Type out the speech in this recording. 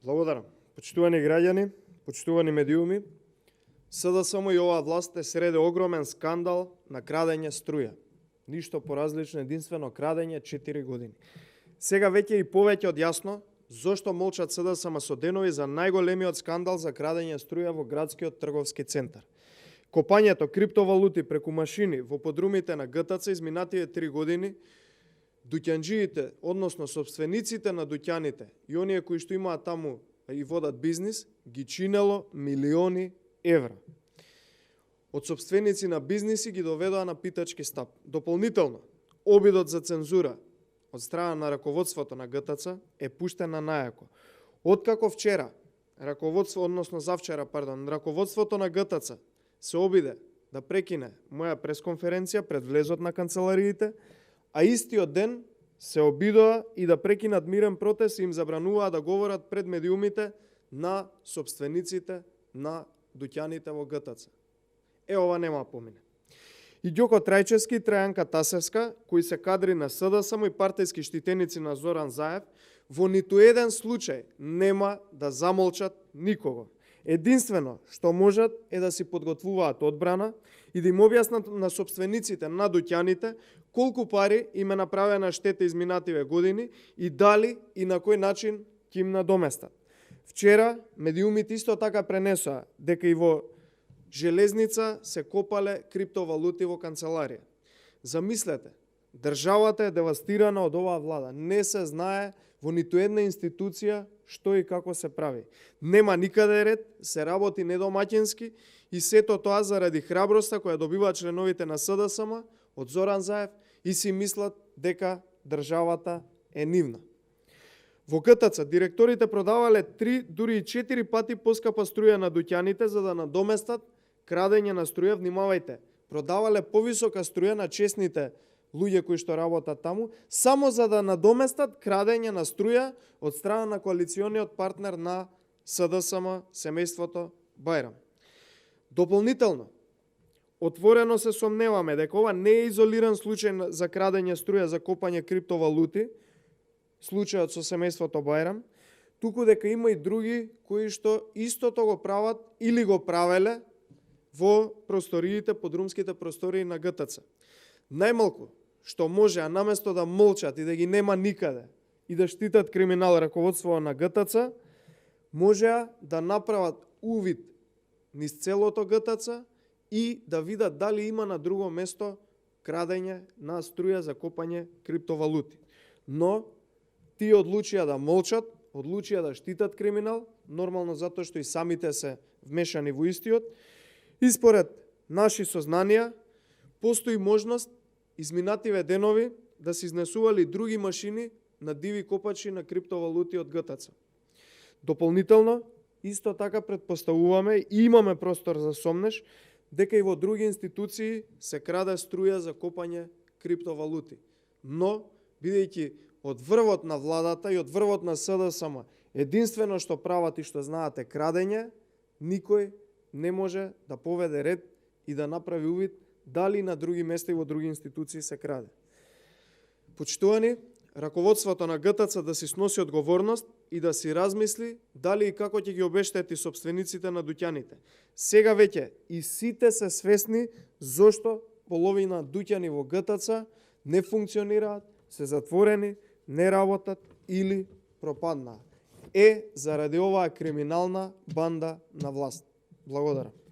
Благодарам. Почитувани граѓани, почитувани медиуми, СДСМ и оваа власт е среде огромен скандал на крадење струја. Ништо поразлично, единствено крадење 4 години. Сега веќе и повеќе од јасно зошто молчат СДСМ со денови за најголемиот скандал за крадење струја во градскиот трговски центар. Копањето криптовалути преку машини во подрумите на ГТЦ изминативе 3 години, дуќанџиите, односно собствениците на дуќаните и оние кои што имаат таму и водат бизнис, ги чинело милиони евра. Од собственици на бизниси ги доведоа на питачки стап. Дополнително, обидот за цензура од страна на раководството на ГТЦ е пуштен на најако. Откако вчера, раководството на ГТЦ се обиде да прекине моја пресконференција пред влезот на канцелариите, а истиот ден се обидоа и да прекинат мирен протест и им забрануваа да говорат пред медиумите на собствениците на дуќаните во ГТЦ. Ова нема помине. И Ѓоко Трајчевски и Трајанка Тасевска, кои се кадри на СДСМ и партијски штитеници на Зоран Заев, во ниту еден случај нема да замолчат никого. Единствено што можат е да си подготвуваат одбрана и да им објаснат на собствениците на дуќаните колку пари им е направена штета изминативе години и дали и на кој начин ќе им надоместат. Вчера медиумите исто така пренесоа дека и во железница се копале криптовалути во канцеларија. Замислете, државата е девастирана од оваа влада. Не се знае во ниту една институција што и како се прави. Нема никаде ред, се работи недомаќински и сето тоа заради храброста која добиваат членовите на СДСМ од Зоран Заев и си мислат дека државата е нивна. Во ГТЦ директорите продавале 3, дури и 4 пати поскапа струја на дуќаните за да надоместат крадење на струја. Внимавајте, продавале повисока струја на честните луѓе кои што работат таму, само за да надоместат крадење на струја од страна на коалициониот партнер на СДСМ, семејството Бајрам. Дополнително, отворено се сомневаме дека ова не е изолиран случај за крадење струја за копање криптовалути, случајот со семејството Бајрам, туку дека има и други кои што истото го прават или го правеле во просториите, подрумските простории на ГТЦ. Најмалку што може, а наместо да молчат и да ги нема никаде и да штитат криминал раководство на ГТЦ, можеа да направат увид низ целото ГТЦ и да видат дали има на друго место крадење на струја за копање криптовалути. Но тие одлучија да молчат, одлучија да штитат криминал, нормално затоа што и самите се вмешани во истиот. И според наши сознанија, постои можност изминативе денови да се изнесували други машини на диви копачи на криптовалути од ГТЦ. Дополнително, исто така предпоставуваме и имаме простор за сомнеш дека и во други институции се краде струја за копање криптовалути. Но, бидејќи од врвот на владата и од врвот на СДСМ единствено што прават и што знаат е крадење, никој не може да поведе ред и да направи увид дали на други места и во други институции се краде. Почитувани, раководството на ГТЦ да си сноси одговорност и да си размисли дали и како ќе ги обештети собствениците на дуќаните. Сега веќе и сите се свесни зошто половина дуќани во ГТЦ не функционираат, се затворени, не работат или пропаднаа. Заради оваа криминална банда на власт. Благодарам.